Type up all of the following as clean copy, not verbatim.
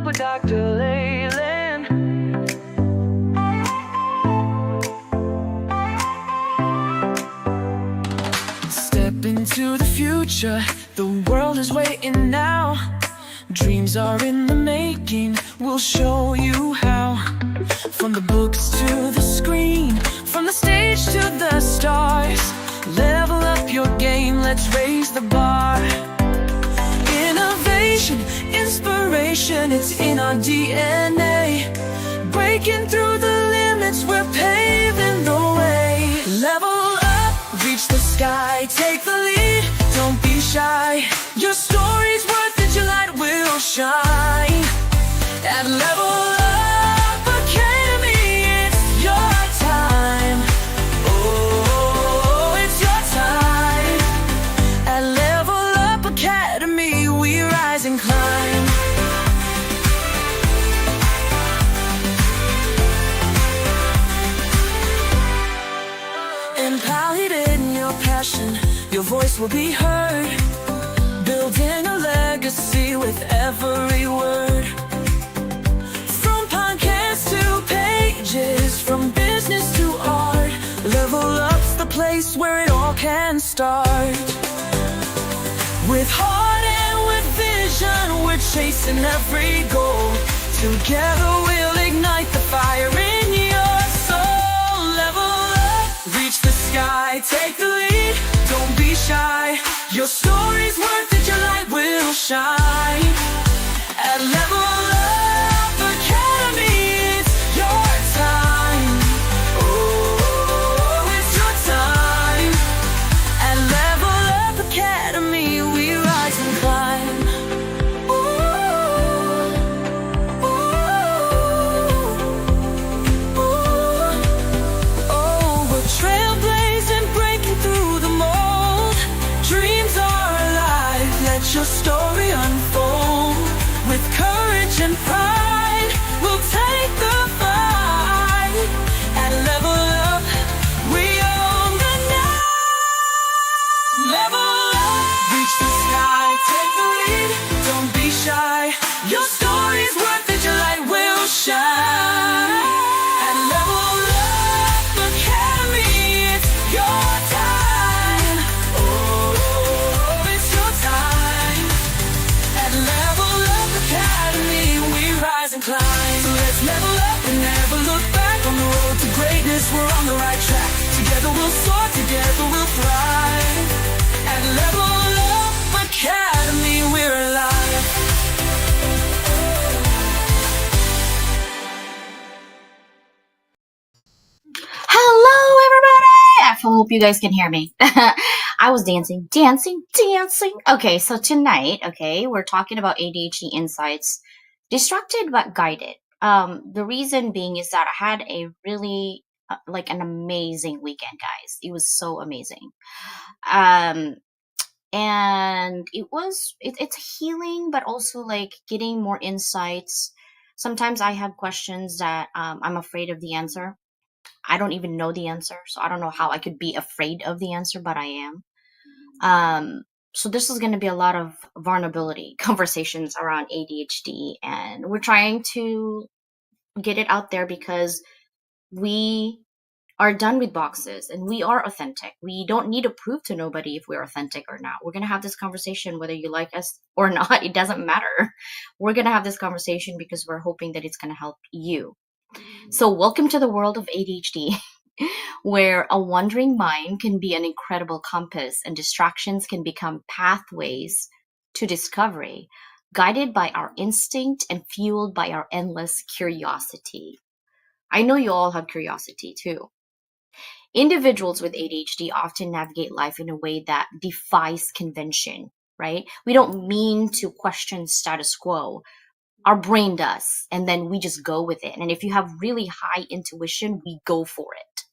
up with Dr. Leyland. Step into the future, the world is waiting now. Dreams are in the making, we'll show you how. From the books to the screen, from the stage to the stars. Level up your game, let's raise the bar. Innovation, inspiration, it's in our DNA. Breaking through the limits, we're paving the way. Level up, reach the sky, take the lead, don't be shy. Your story's worth it, your light will shine. At Level Up Academy, it's your time. Oh, it's your time. At Level Up Academy, we rise and climb. Empowered in your passion, your voice will be heard. Building a legacy with every word. From podcasts to pages, from business to art. Level Up's the place where it all can start. With heart and with vision, we're chasing every goal. Together we'll ignite the fire in your soul. Level up, reach the sky, take the lead, don't be shy. Your story's worth it, your light will shine. At Level Up Academy, it's your time. Oh, it's your time. At Level Up Academy, we rise and climb. Ooh, ooh, ooh. Oh, we're trailblazing, breaking through the mold. Dreams are alive, let your story unfold. With courage and pride, we'll take the fight. At Level Up, we own the night. Level up, reach the sky, take the lead, don't be shy. Your story's worth it, your light will shine. At Level Up Academy, it's your time. Oh, it's your time. At Level Up Academy, we rise and climb. So let's level up and never look back. On the road to greatness, we're on the right track. Together we'll soar, together we'll thrive. At Level Up Academy, we're alive. Hello, everybody! I hope you guys can hear me. I was dancing. Okay, so tonight, we're talking about ADHD insights, distracted but guided. The reason being is that I had a really, an amazing weekend, guys. It was so amazing. And it's healing, but also like getting more insights. Sometimes I have questions that I'm afraid of the answer. I don't even know the answer, so I don't know how I could be afraid of the answer, but I am. So this is going to be a lot of vulnerability conversations around ADHD, and we're trying to get it out there because we are done with boxes and we are authentic. We don't need to prove to nobody if we're authentic or not. We're going to have this conversation whether you like us or not. It doesn't matter. We're going to have this conversation because we're hoping that it's going to help you. So welcome to the world of ADHD, where a wandering mind can be an incredible compass and distractions can become pathways to discovery, guided by our instinct and fueled by our endless curiosity. I know you all have curiosity too. Individuals with ADHD often navigate life in a way that defies convention, right? We don't mean to question status quo. Our brain does, and then we just go with it. And if you have really high intuition, we go for it,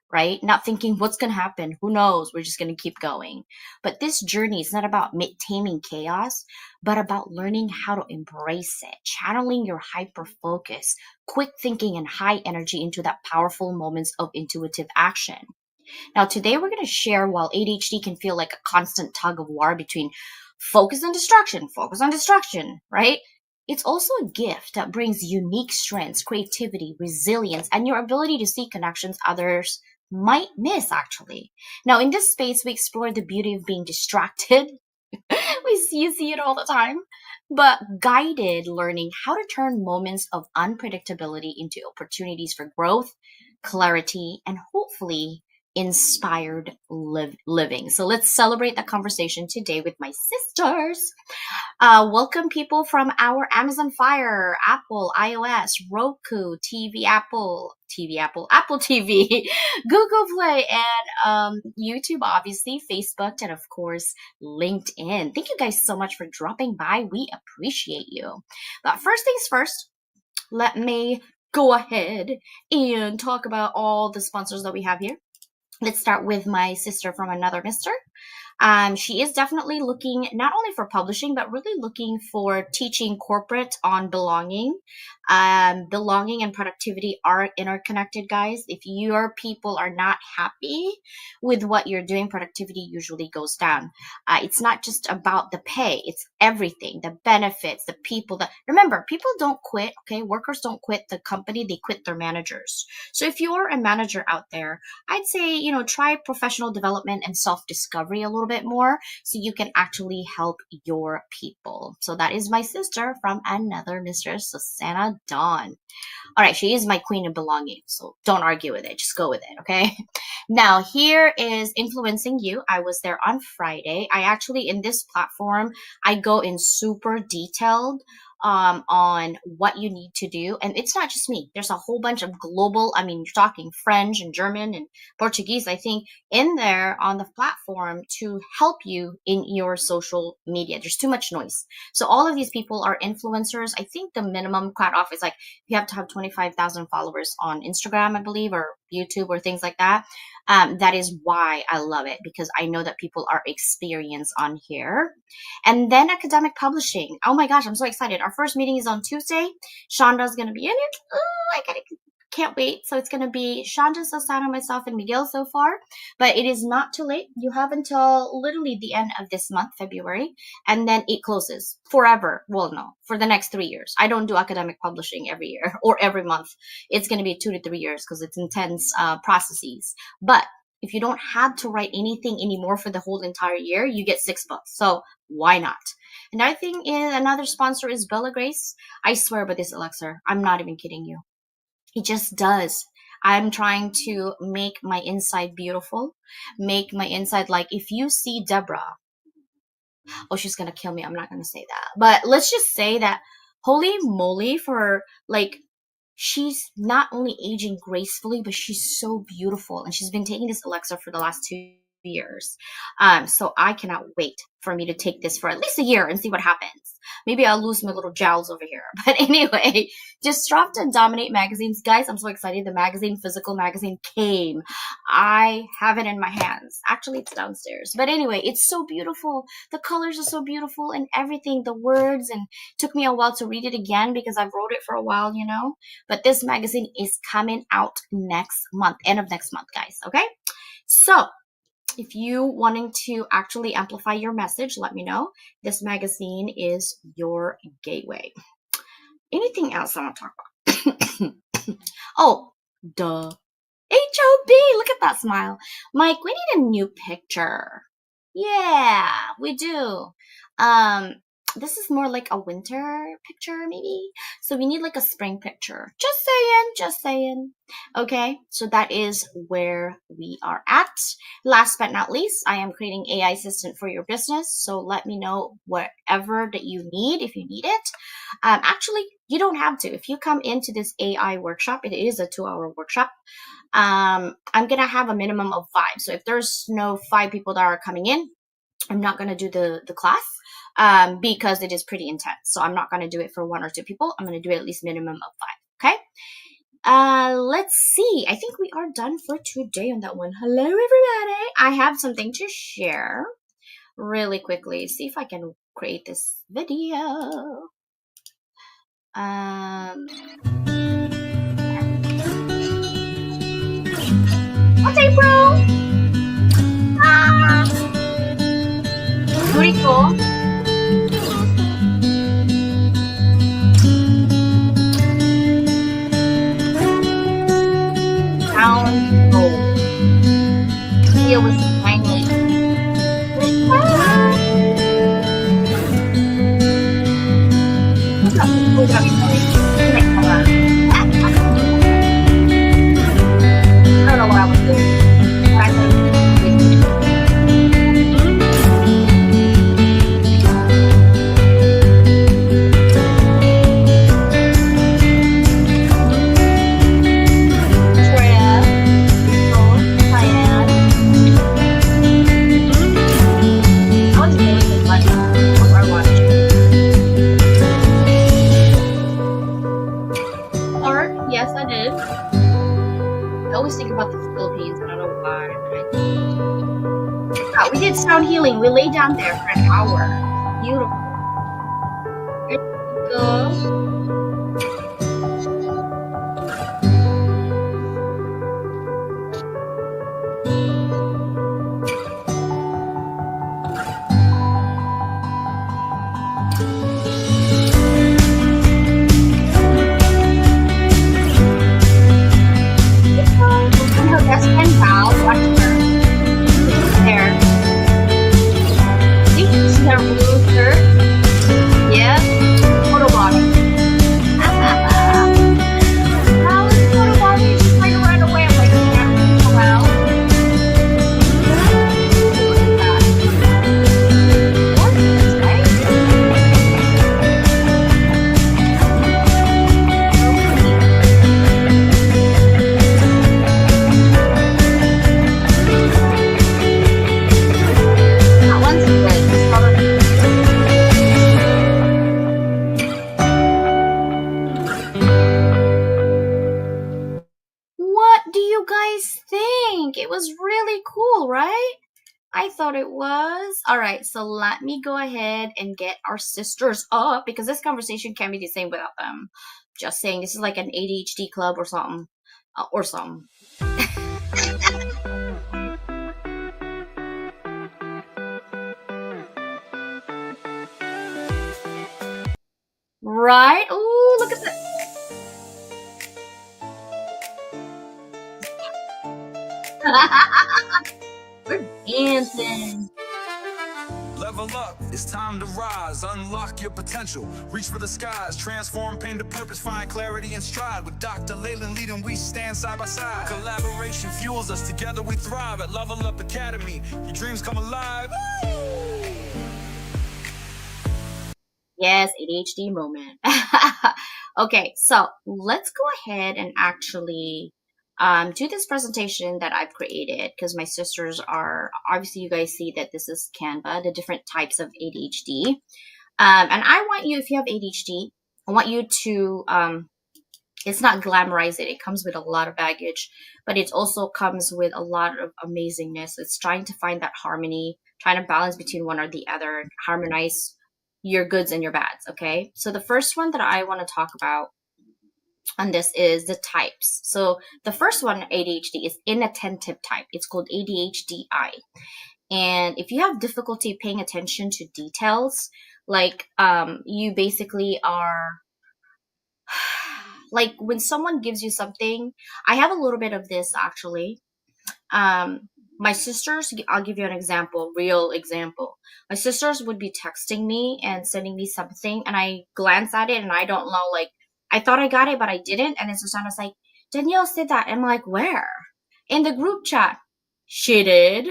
right? Not thinking what's going to happen, who knows, we're just going to keep going. But this journey is not about taming chaos, but about learning how to embrace it, channeling your hyper focus, quick thinking, and high energy into that powerful moments of intuitive action. Now, today we're going to share while ADHD can feel like a constant tug of war between focus on distraction, right? It's also a gift that brings unique strengths, creativity, resilience, and your ability to see connections others might miss, actually. Now, in this space, we explore the beauty of being distracted. You see it all the time, but guided learning how to turn moments of unpredictability into opportunities for growth, clarity, and hopefully inspired living. So let's celebrate that conversation today with my sisters. Welcome people from our Amazon Fire, Apple, iOS, Roku, Apple TV, Google Play, and YouTube, obviously, Facebook, and of course, LinkedIn. Thank you guys so much for dropping by. We appreciate you. But first things first, let me go ahead and talk about all the sponsors that we have here. Let's start with my sister from another mister. She is definitely looking not only for publishing, but really looking for teaching corporate on belonging. Belonging and productivity are interconnected, guys. If your people are not happy with what you're doing, productivity usually goes down. It's not just about the pay. It's everything, the benefits, the people that, remember, people don't quit. Okay. Workers don't quit the company. They quit their managers. So if you're a manager out there, I'd say, try professional development and self-discovery a little bit more so you can actually help your people. So that is my sister from another mistress, Susanna Dawn. All right, she is my queen of belonging, so don't argue with it. Just go with it, okay? Now, here is Influencing You. I was there on Friday. I actually, in this platform, I go in super detailed on what you need to do. And it's not just me. There's a whole bunch of global, you're talking French and German and Portuguese, I think, in there on the platform to help you in your social media. There's too much noise. So all of these people are influencers. I think the minimum cutoff is like you have to have 25,000 followers on Instagram, I believe, or YouTube or things like that. That is why I love it, because I know that people are experienced on here. And then academic publishing. Oh my gosh, I'm so excited. Our first meeting is on Tuesday. Shonda's going to be in it. I can't wait. So it's going to be Shonda, Susana, myself, and Miguel so far. But it is not too late. You have until literally the end of this month, February, and then it closes forever. Well, no, for the next 3 years. I don't do academic publishing every year or every month. It's going to be 2 to 3 years because it's intense processes. But if you don't have to write anything anymore for the whole entire year, you get 6 books. So why not? Another thing is, another sponsor is Bella Grace. I swear by this elixir. I'm not even kidding you. It just does. I'm trying to make my inside beautiful, make my inside like, if you see Deborah, oh, she's going to kill me. I'm not going to say that. But let's just say that, holy moly, for like, she's not only aging gracefully, but she's so beautiful. And she's been taking this elixir for the last 2 years. So I cannot wait for me to take this for at least a year and see what happens. Maybe I'll lose my little jowls over here. But anyway, just dropped in Dominate magazines. Guys, I'm so excited. The magazine, physical magazine came. I have it in my hands. Actually, it's downstairs. But anyway, it's so beautiful. The colors are so beautiful and everything, the words, and it took me a while to read it again because I've wrote it for a while, But this magazine is coming out next month, end of next month, guys. Okay? So, if you wanting to actually amplify your message, let me know. This magazine is your gateway. Anything else I want to talk about? Oh, duh. HOB, look at that smile. Mike, we need a new picture. Yeah, we do. This is more like a winter picture, maybe. So we need like a spring picture. Just saying. Okay, so that is where we are at. Last but not least, I am creating AI assistant for your business. So let me know whatever that you need, if you need it. Actually, you don't have to. If you come into this AI workshop, it is a 2-hour workshop. I'm going to have a minimum of 5. So if there's no 5 people that are coming in, I'm not going to do the class. Because it is pretty intense. So I'm not going to do it for 1 or 2 people. I'm going to do it at least minimum of 5. Okay. Let's see. I think we are done for today on that one. Hello, everybody. I have something to share really quickly. See if I can create this video. What's April? Pretty cool. don't know what I was doing. But I yes, I did. I always think about the Philippines. I don't know why. We did sound healing. We lay down there for an hour. Beautiful. There you go. That's 10 pounds. Watch her. There. See? See her blue shirt? Yeah. Photo body. How is photo body? She's trying to run away. I'm like, yeah, come out. Look at that. Gorgeous, right? That one's great. What do you guys think? It was really cool, right? I thought it was. All right, so let me go ahead and get our sisters up because this conversation can't be the same without them. Just saying, this is like an ADHD club or something. Or something. Right? Ooh, look at that. We're dancing. Level up, it's time to rise, unlock your potential, reach for the skies, transform pain to purpose, find clarity and stride. With Dr. Leyland leading, we stand side by side. Collaboration fuels us, together we thrive at Level Up Academy. Your dreams come alive. Yes, ADHD moment. Okay, so let's go ahead and actually do this presentation that I've created because my sisters are, obviously you guys see that this is Canva, the different types of ADHD. And I want you, if you have ADHD, I want you to, it's not glamorize it. It comes with a lot of baggage, but it also comes with a lot of amazingness. It's trying to find that harmony, trying to balance between one or the other, harmonize your goods and your bads, okay? So the first one that I want to talk about on this is the types. So the first one, ADHD, is inattentive type. It's called ADHDI. And if you have difficulty paying attention to details, like you basically are, like when someone gives you something, I have a little bit of this actually. My sisters, I'll give you an example, real example. My sisters would be texting me and sending me something, and I glance at it and I don't know, like, I thought I got it, but I didn't. And then Susanna's like, Danielle said that. And I'm like, where? In the group chat. She did.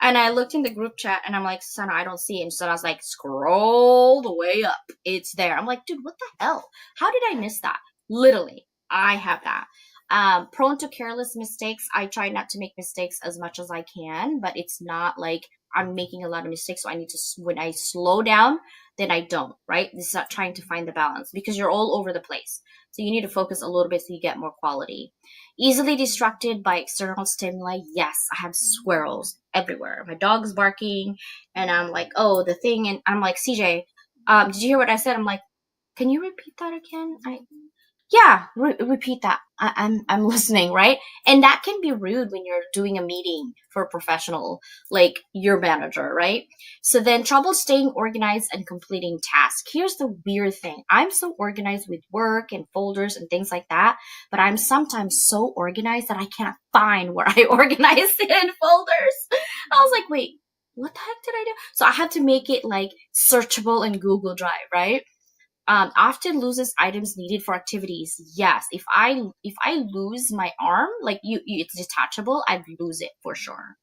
And I looked in the group chat and I'm like, Susanna, I don't see it. And so I was like, scroll the way up. It's there. I'm like, dude, what the hell? How did I miss that? Literally, I have that. Prone to careless mistakes. I try not to make mistakes as much as I can, but it's not like I'm making a lot of mistakes. So I need to, when I slow down, then I don't, right? This is not trying to find the balance because you're all over the place. So you need to focus a little bit so you get more quality. Easily distracted by external stimuli. Yes, I have squirrels everywhere. My dog's barking and I'm like, oh, the thing. And I'm like, CJ, did you hear what I said? I'm like, can you repeat that again? Yeah, repeat that. I'm listening, right? And that can be rude when you're doing a meeting for a professional, like your manager, right? So then trouble staying organized and completing tasks. Here's the weird thing. I'm so organized with work and folders and things like that, but I'm sometimes so organized that I can't find where I organized it in folders. I was like, wait, what the heck did I do? So I had to make it like searchable in Google Drive, right? Often loses items needed for activities. Yes, if I lose my arm, like it's detachable, I'd lose it for sure.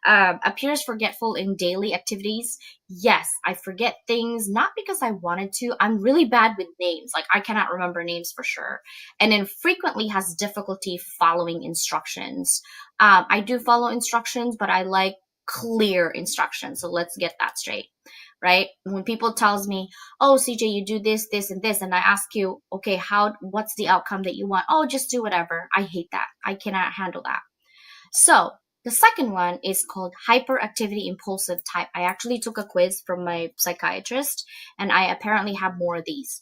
Appears forgetful in daily activities. Yes, I forget things not because I wanted to. I'm really bad with names. Like I cannot remember names for sure. And then frequently has difficulty following instructions. I do follow instructions, but I like clear instructions. So let's get that straight. Right? When people tells me, "Oh, CJ, you do this, this, and this," and I ask you, "Okay, what's the outcome that you want?" "Oh, just do whatever." I hate that. I cannot handle that. So the second one is called hyperactivity impulsive type. I actually took a quiz from my psychiatrist, and I apparently have more of these.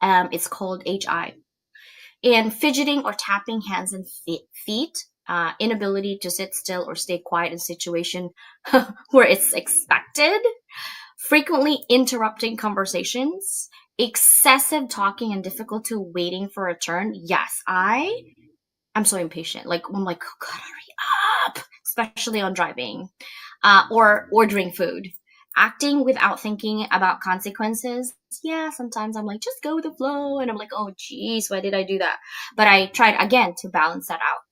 It's called HI. And fidgeting or tapping hands and feet, inability to sit still or stay quiet in situation where it's expected, frequently interrupting conversations, excessive talking and difficulty waiting for a turn. Yes, I'm so impatient. Like I'm like, oh God, hurry up, especially on driving, or ordering food, acting without thinking about consequences. Yeah, sometimes I'm like, just go with the flow, and I'm like, oh geez, why did I do that? But I tried again to balance that out.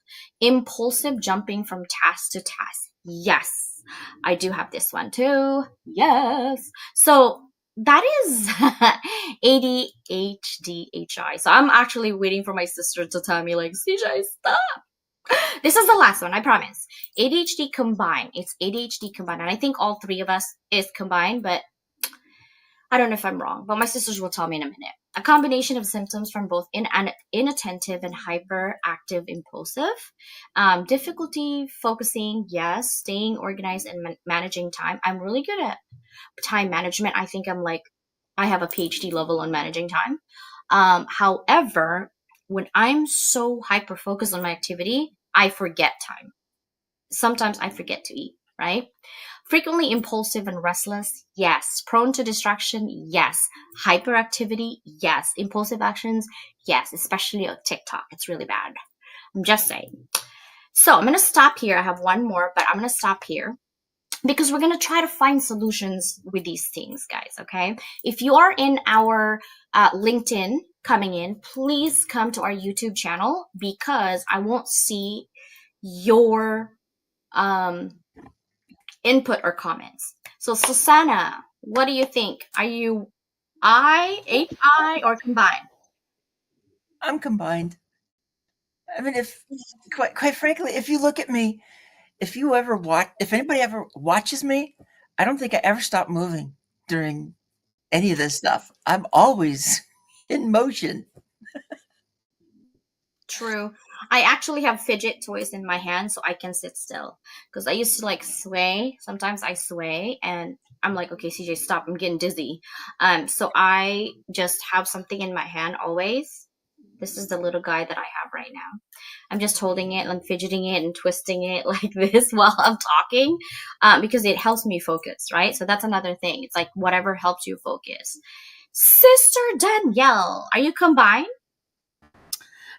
Impulsive jumping from task to task. Yes, I do have this one too. Yes. So that is ADHD. So I'm actually waiting for my sister to tell me, like, CJ, stop. This is the last one, I promise. ADHD combined. It's ADHD combined. And I think all three of us is combined, but I don't know if I'm wrong. But my sisters will tell me in a minute. A combination of symptoms from both inattentive and hyperactive impulsive. Difficulty focusing, yes. Staying organized and managing time. I'm really good at time management. I think I have a PhD level on managing time. However, when I'm so hyper focused on my activity, I forget time. Sometimes I forget to eat, right? Frequently impulsive and restless, yes. Prone to distraction, yes. Hyperactivity, yes. Impulsive actions, yes. Especially on TikTok, it's really bad. I'm just saying. So I'm gonna stop here. I have one more, but I'm gonna stop here because we're going to try to find solutions with these things, guys. Okay. If you are in our LinkedIn coming in, please come to our YouTube channel because I won't see your um, input or comments. So, Susanna, what do you think? Are you HI, or combined? I'm combined. I mean, if quite frankly, if you look at me, if anybody ever watches me, I don't think I ever stop moving during any of this stuff. I'm always in motion. True. I actually have fidget toys in my hand so I can sit still. Because I used to like sway. Sometimes I sway and I'm like, okay, CJ, stop. I'm getting dizzy. So I just have something in my hand always. This is the little guy that I have right now. I'm just holding it and fidgeting it and twisting it like this while I'm talking, because it helps me focus, right? So that's another thing. It's like whatever helps you focus. Sister Danielle, are you combined?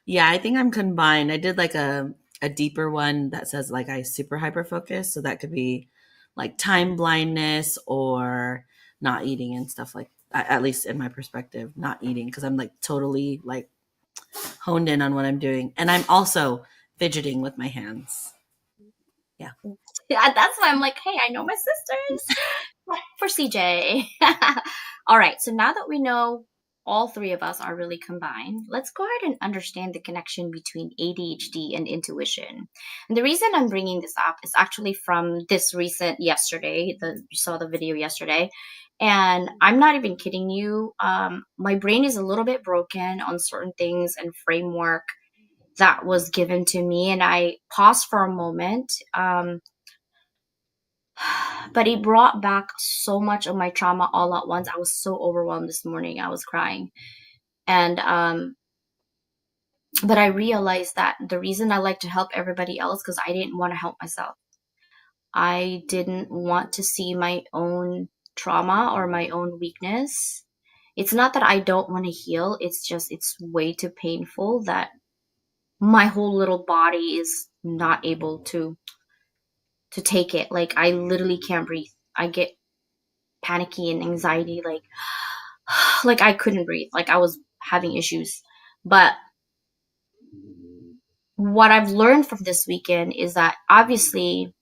Yeah, I think I'm combined. I did like a deeper one that says like I super hyper focus, so that could be like time blindness or not eating and stuff like at least in my perspective, not eating because I'm like totally like honed in on what I'm doing, and I'm also fidgeting with my hands. Yeah. Yeah, that's why I'm like, hey, I know my sisters for CJ. All right, so now that we know all three of us are really combined, let's go ahead and understand the connection between ADHD and intuition. And the reason I'm bringing this up is actually from this recent yesterday. You saw the video yesterday. And I'm not even kidding you. My brain is a little bit broken on certain things and framework that was given to me. And I paused for a moment. But it brought back so much of my trauma all at once. I was so overwhelmed this morning. I was crying. And but I realized that the reason I like to help everybody else because I didn't want to help myself. I didn't want to see my own trauma or my own weakness. It's not that I don't want to heal, it's just it's way too painful that my whole little body is not able to take it. Like I literally can't breathe. I get panicky and anxiety like like I couldn't breathe. Like I was having issues. But what I've learned from this weekend is that obviously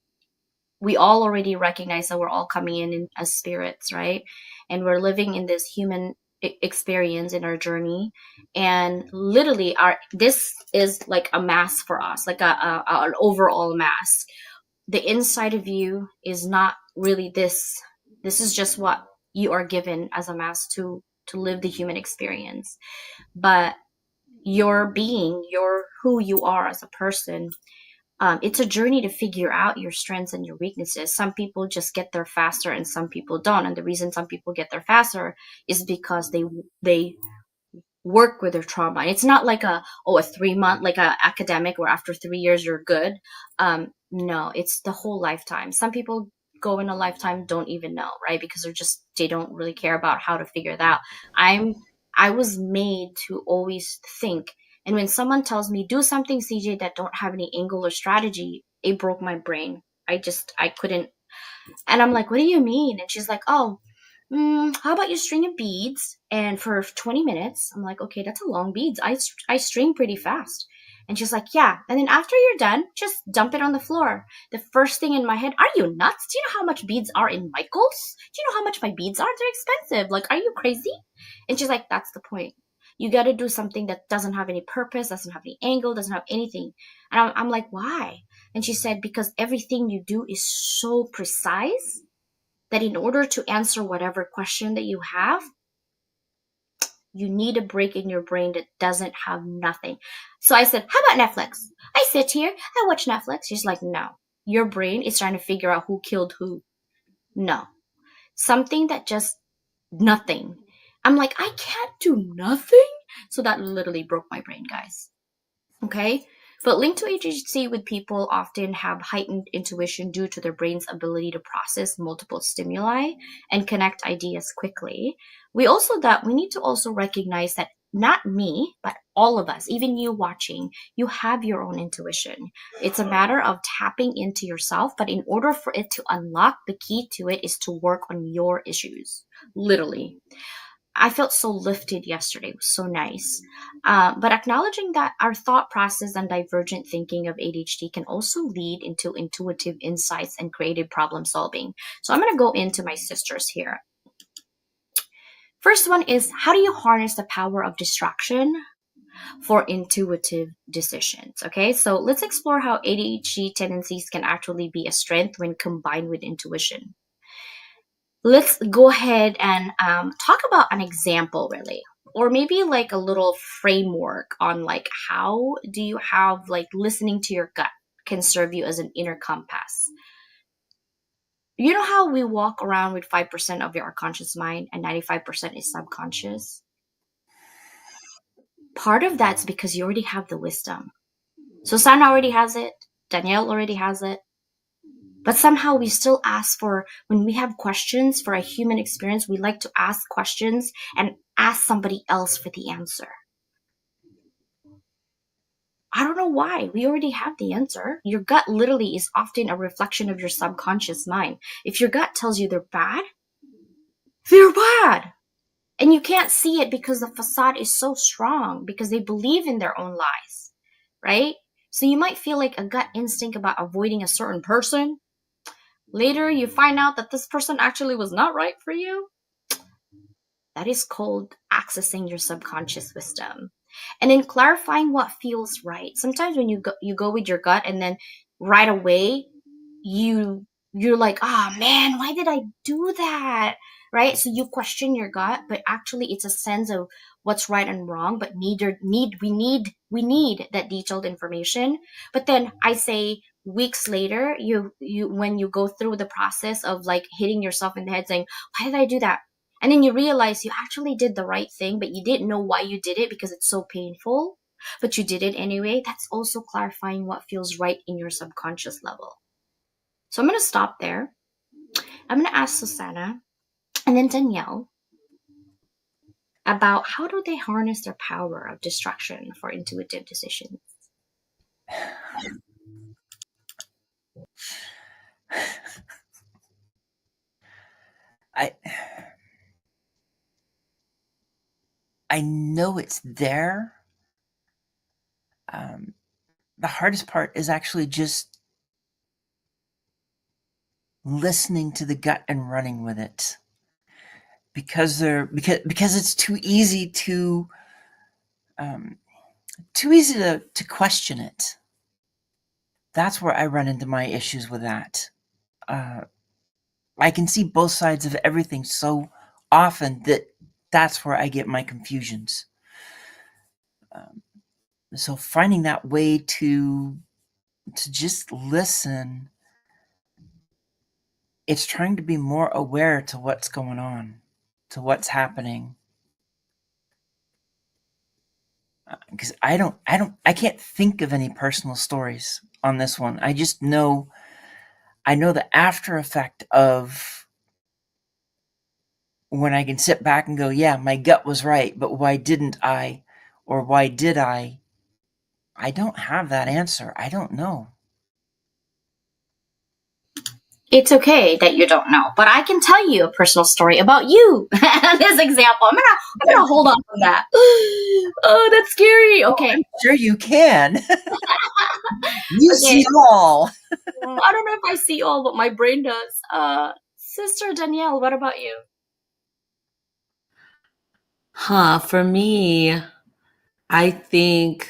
we all already recognize that we're all coming in as spirits, right? And we're living in this human experience in our journey, and literally our this is like a mask for us, like an overall mask. The inside of you is not really this is just what you are given as a mask to live the human experience. But your being, your who you are as a person, it's a journey to figure out your strengths and your weaknesses. Some people just get there faster and some people don't, and the reason some people get there faster is because they work with their trauma. And it's not like a 3 month, like a academic where after 3 years you're good. No, it's the whole lifetime. Some people go in a lifetime don't even know, right? Because they don't really care about how to figure it out. I was made to always think, and when someone tells me do something, CJ, that don't have any angle or strategy, it broke my brain. I couldn't. And I'm like, what do you mean? And she's like, oh, how about you string of beads and for 20 minutes? I'm like, okay, that's a long beads. I string pretty fast. And she's like, yeah. And then after you're done, just dump it on the floor. The first thing in my head, are you nuts? Do you know how much beads are in Michael's? Do you know how much my beads are? They're expensive. Like, are you crazy? And she's like, that's the point. You got to do something that doesn't have any purpose, doesn't have any angle, doesn't have anything. And I'm like, why? And she said, because everything you do is so precise that in order to answer whatever question that you have, you need a break in your brain that doesn't have nothing. So I said, how about Netflix? I sit here, I watch Netflix. She's like, no, your brain is trying to figure out who killed who. No, something that just nothing. I'm like, I can't do nothing. So that literally broke my brain, guys. Okay? But linked to ADHD with people often have heightened intuition due to their brain's ability to process multiple stimuli and connect ideas quickly. We need to also recognize that not me, but all of us, even you watching, you have your own intuition. It's a matter of tapping into yourself, but in order for it to unlock, the key to it is to work on your issues. Literally. I felt so lifted yesterday. It was so nice. But acknowledging that our thought process and divergent thinking of ADHD can also lead into intuitive insights and creative problem solving. So I'm going to go into my sisters here. First one is, how do you harness the power of distraction for intuitive decisions? Okay, so let's explore how ADHD tendencies can actually be a strength when combined with intuition. Let's go ahead and talk about an example, really, or maybe like a little framework on like how do you have like listening to your gut can serve you as an inner compass. You know how we walk around with 5% of our conscious mind and 95% is subconscious? Part of that's because you already have the wisdom. So Sana already has it, Danielle already has it. But somehow we still ask for, when we have questions for a human experience, we like to ask questions and ask somebody else for the answer. I don't know why. We already have the answer. Your gut literally is often a reflection of your subconscious mind. If your gut tells you they're bad, they're bad. And you can't see it because the facade is so strong because they believe in their own lies, right? So you might feel like a gut instinct about avoiding a certain person. Later, you find out that this person actually was not right for you. That is called accessing your subconscious wisdom. And in clarifying what feels right. Sometimes when you go with your gut and then right away you're like, "Ah, man, why did I do that?" Right? So you question your gut, but actually it's a sense of what's right and wrong, but we need that detailed information. But then I say weeks later, you when you go through the process of like hitting yourself in the head saying, "Why did I do that?" And then you realize you actually did the right thing, but you didn't know why you did it because it's so painful, but you did it anyway. That's also clarifying what feels right in your subconscious level. So I'm going to stop there. I'm going to ask Susanna and then Danielle about how do they harness their power of distraction for intuitive decisions. I I know it's there. The hardest part is actually just listening to the gut and running with it, because it's too easy to question it. That's where I run into my issues with that. I can see both sides of everything so often that that's where I get my confusions. So finding that way to just listen, it's trying to be more aware to what's going on, to what's happening. Because I can't think of any personal stories on this one. I just know, the after effect of when I can sit back and go, yeah, my gut was right, but why didn't I? Or why did I? I don't have that answer. I don't know. It's okay that you don't know, but I can tell you a personal story about you. This example, I'm gonna hold on to that. Oh, that's scary. Okay, Sure you can. You okay. see it all. I don't know if I see all, but my brain does. Sister Danielle, what about you? For me, I think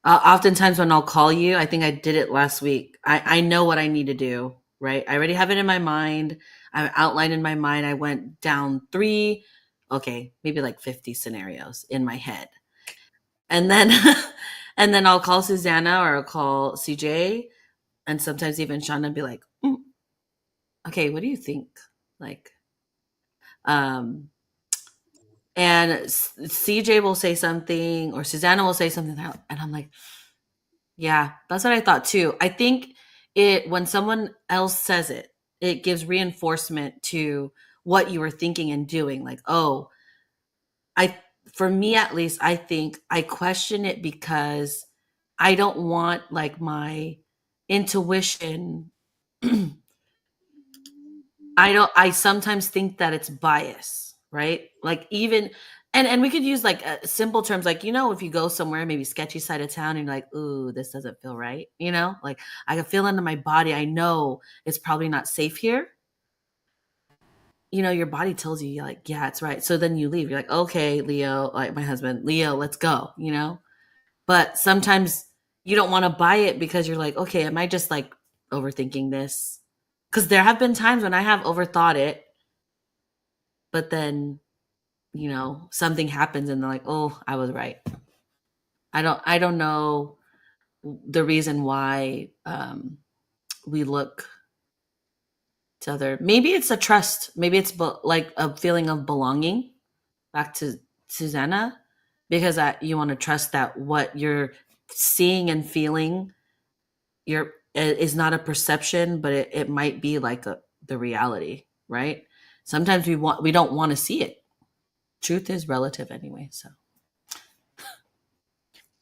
oftentimes when I'll call you, I think I did it last week. I know what I need to do, right? I already have it in my mind. I've outlined in my mind. I went down 3, okay, maybe like 50 scenarios in my head. And then and then I'll call Susanna or I'll call CJ, and sometimes even Shauna, and be like, okay, what do you think? Like, um, and CJ will say something or Susanna will say something, and I'm like, yeah, that's what I thought too. I think when someone else says it, it gives reinforcement to what you were thinking and doing. Like, oh, I for me at least, I think I question it because I don't want like my intuition. I sometimes think that it's bias, right? Like even and we could use like simple terms like, if you go somewhere maybe sketchy side of town and you're like, ooh, this doesn't feel right, like I can feel into my body, I know it's probably not safe here. Your body tells you, you're like, yeah, it's right. So then you leave. You're like, okay, Leo, like my husband, Leo, let's go. But sometimes you don't want to buy it because you're like, okay, am I just like overthinking this? Because there have been times when I have overthought it, but then, something happens and they're like, oh, I was right. I don't know the reason why we look to other. Maybe it's a trust. Maybe it's like a feeling of belonging. Back to Susanna, because you want to trust that what you're seeing and feeling, is not a perception, but it might be like the reality, right? Sometimes we don't want to see it. Truth is relative anyway. So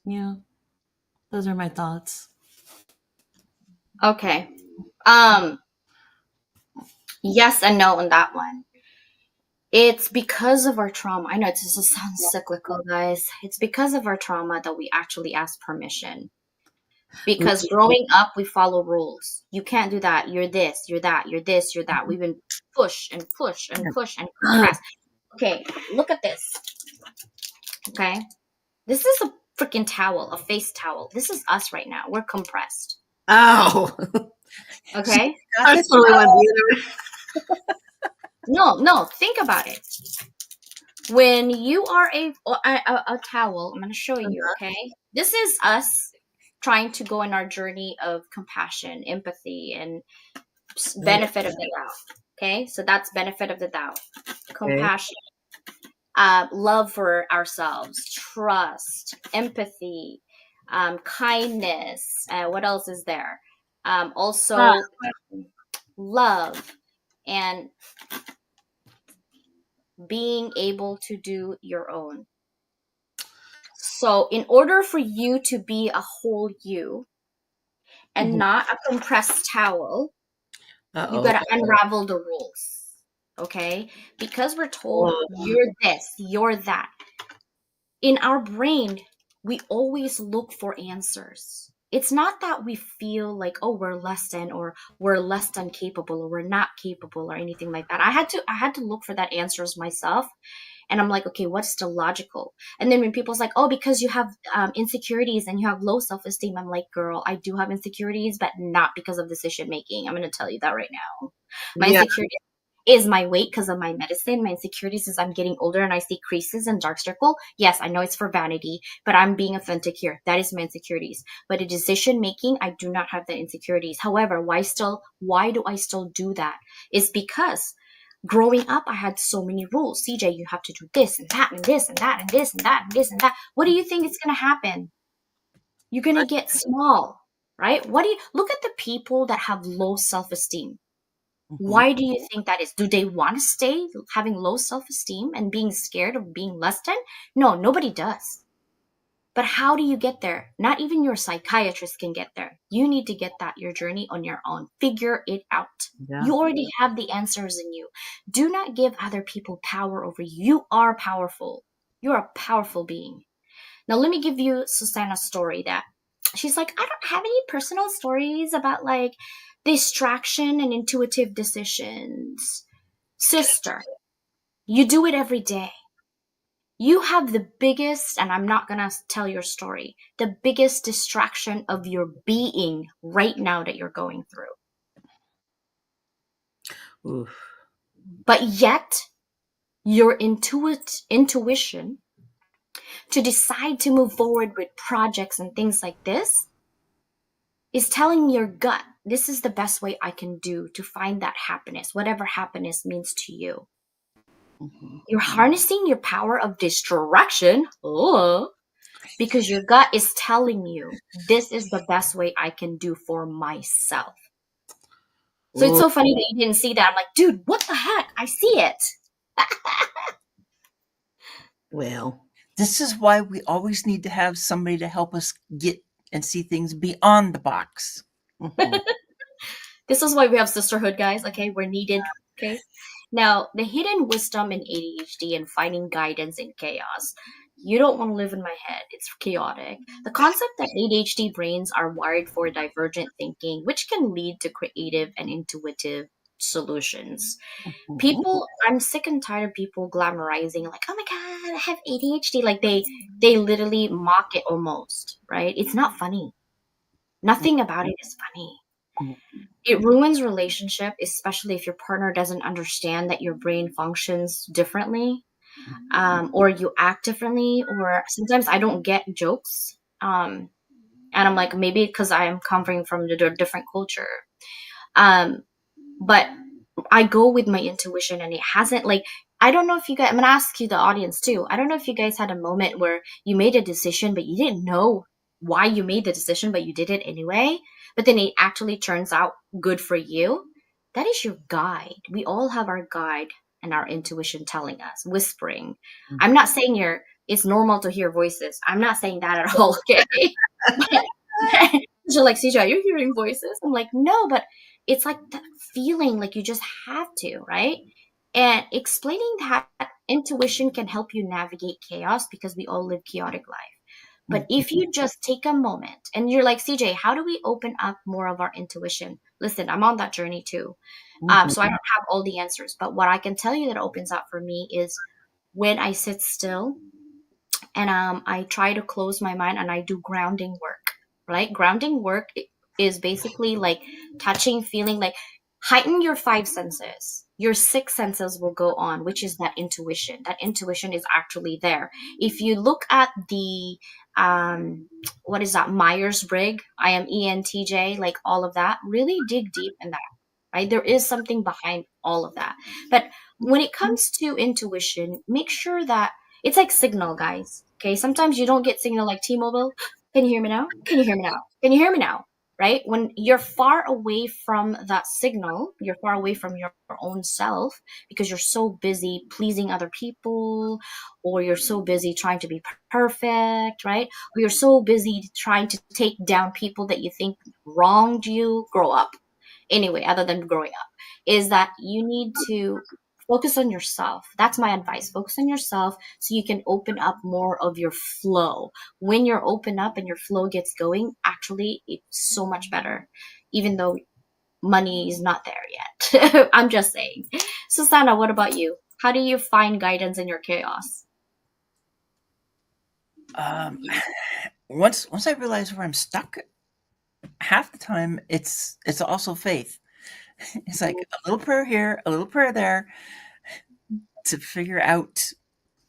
yeah, those are my thoughts. Okay. Yes and no on that one. It's because of our trauma. I know this sounds cyclical, guys. It's because of our trauma that we actually ask permission. Because growing up, we follow rules. You can't do that. You're this, you're that, you're this, you're that. We've been push and push and push and compress. Okay, look at this. Okay. This is a freaking towel, a face towel. This is us right now. We're compressed. Oh, Okay. I totally went the other way. No, think about it. When you are a towel, I'm going to show you, okay? This is us trying to go on our journey of compassion, empathy, and benefit of the doubt. Okay? So that's benefit of the doubt. Compassion, love for ourselves, trust, empathy, kindness. What else is there? Also, love and being able to do your own. So, in order for you to be a whole you and not a compressed towel, you got to unravel the rules. okay? Because we're told Oh, you're this, you're that. In our brain, we always look for answers. It's not that we feel like, oh, we're less than, or we're less than capable, or we're not capable, or anything like that. I had to look for that answers myself. And I'm like, okay, what's the logical? And then when people's like, oh, because you have insecurities and you have low self-esteem, I'm like, girl, I do have insecurities, but not because of decision making. I'm going to tell you that right now. My yeah. insecurity is my weight because of my medicine. My insecurities is I'm getting older and I see creases and dark circle. Yes, I know it's for vanity, but I'm being authentic here. That is my insecurities. But in decision making, I do not have the insecurities. However, why do I still do that? Is because growing up, I had so many rules. CJ, you have to do this and that and this and that and this and that and this and that. What do you think is going to happen? You're going to get small, right? What do you look at the people that have low self esteem? Mhm. Why do you think that is? Do they want to stay having low self esteem and being scared of being less than? No, nobody does. But how do you get there? Not even your psychiatrist can get there. You need to get that your journey on your own. Figure it out. Yeah. You already have the answers in you. Do not give other people power over you. You are powerful. You're a powerful being. Now let me give you Susanna's story that she's like, I don't have any personal stories about like distraction and intuitive decisions. Sister, you do it every day. You have the biggest, and I'm not going to tell your story, the biggest distraction of your being right now that you're going through. Oof. But yet, your intuition to decide to move forward with projects and things like this is telling your gut, this is the best way I can do to find that happiness, whatever happiness means to you. Mhm. You're harnessing your power of distraction. Oh, because your gut is telling you this is the best way I can do for myself. So it's Ooh, so funny that you didn't see that. I'm like, dude, what the heck? I see it. well. This is why we always need to have somebody to help us get and see things beyond the box. Mhm. This is why we have sisterhood, guys. Okay, we're needed. Okay. Now, the hidden wisdom in ADHD and finding guidance in chaos. You don't want to live in my head. It's chaotic. The concept that ADHD brains are wired for divergent thinking, which can lead to creative and intuitive solutions. Mhm. I'm sick and tired of people glamorizing, like, oh my God, I have ADHD. Like they literally mock it almost, right? It's not funny. Nothing about it is funny. Mhm. It ruins relationship, especially if your partner doesn't understand that your brain functions differently, or you act differently, or sometimes I don't get jokes. And I'm like, maybe because I am coming from a different culture. Um, but I go with my intuition and it hasn't like I don't know if you guys I'm gonna ask you the audience too. I don't know if you guys had a moment where you made a decision but you didn't know why you made the decision but you did it anyway, but then it actually turns out good for you. That is your guide. We all have our guide and our intuition telling us, whispering. I'm not saying it's normal to hear voices. I'm not saying that at all, okay? But you're like, CJ, you're hearing voices. I'm like, no, but it's like that feeling like you just have to, right? And explaining that intuition can help you navigate chaos because we all live chaotic life. But if you just take a moment and you're like, CJ, how do we open up more of our intuition? Listen, I'm on that journey too. Mhm. So I don't have all the answers, but what I can tell you that opens up for me is when I sit still and I try to close my mind and I do grounding work. Right? Grounding work is basically like touching, feeling like heighten your five senses. Your six senses will go on, which is that intuition. That intuition is actually there. If you look at the what is that, Myers-Briggs, I am ENTJ, like all of that, really dig deep in that, right? There is something behind all of that. But when it comes to intuition, make sure that it's like signal, guys. Okay, sometimes you don't get signal like T-Mobile. Can you hear me now? Can you hear me now? Can you hear me now? Right? When you're far away from that signal, you're far away from your own self because you're so busy pleasing other people, or you're so busy trying to be perfect, right? Or you're so busy trying to take down people that you think wronged you. Grow up. Anyway, other than growing up, is that you need to Focus on yourself. That's my advice. Focus on yourself so you can open up more of your flow. When you're open up and your flow gets going, actually, it's so much better, even though money is not there yet. I'm just saying. Susanna, what about you? How do you find guidance in your chaos? Um, once I realize where I'm stuck, half the time it's also faith. It's like a little prayer here, a little prayer there to figure out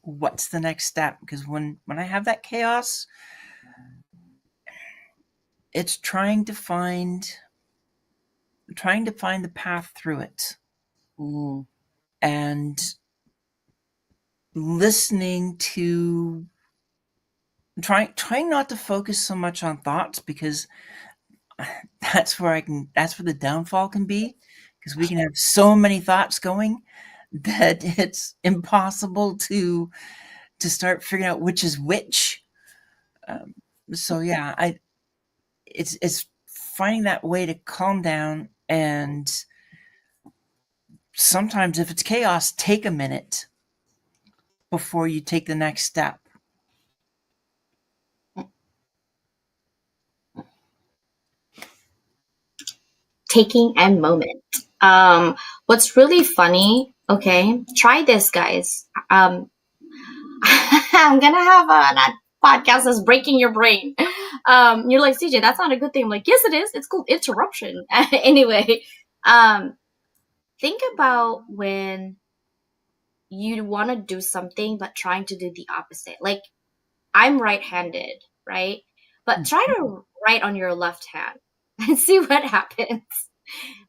what's the next step. Because when I have that chaos, it's trying to find the path through it Mm. and listening to trying not to focus so much on thoughts, because that's where the downfall can be, because we can have so many thoughts going that it's impossible to start figuring out which is which. Um, so yeah, I it's finding that way to calm down, and sometimes if it's chaos, take a minute before you take the next step. Taking a moment. What's really funny, okay, try this, guys. I'm gonna have a podcast that's breaking your brain. You're like, CJ, that's not a good thing. I'm like, yes, it is. It's called interruption. Anyway, um, think about when you want to do something but trying to do the opposite. Like, I'm right-handed, right? But try to write on your left hand and see what happens.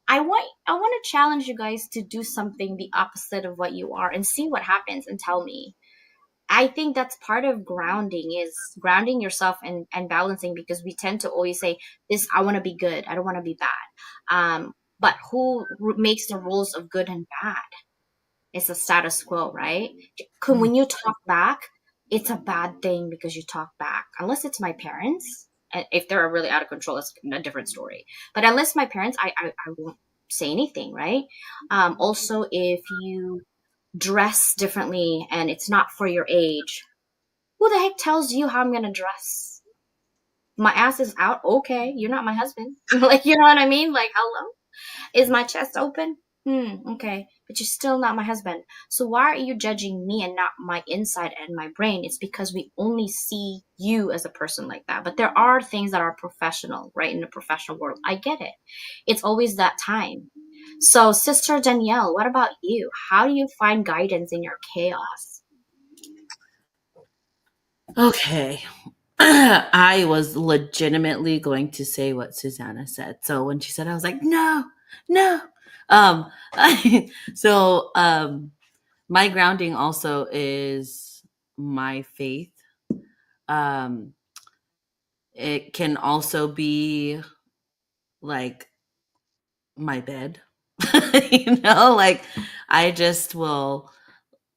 I want to challenge you guys to do something the opposite of what you are and see what happens and tell me. I think that's part of grounding, is grounding yourself and balancing, because we tend to always say this, I want to be good, I don't want to be bad. But who makes the rules of good and bad? It's a status quo, right? When you talk back, it's a bad thing because you talk back. Unless it's my parents, and if they're really out of control, it's a different story. But unless my parents, I won't say anything, right? Also, if you dress differently and it's not for your age, who the heck tells you how I'm gonna dress? My ass is out. Okay, you're not my husband. Like, you know what I mean? Like, hello? Is my chest open? Okay. But you're still not my husband. So why are you judging me and not my inside and my brain? It's because we only see you as a person like that. But there are things that are professional, right? In the professional world. I get it. It's always that time. So, Sister Danielle, what about you? How do you find guidance in your chaos? Okay. I was legitimately going to say what Susanna said. So when she said, I was like, no, no. Um, so my grounding also is my faith. Um, it can also be like my bed, like I just will,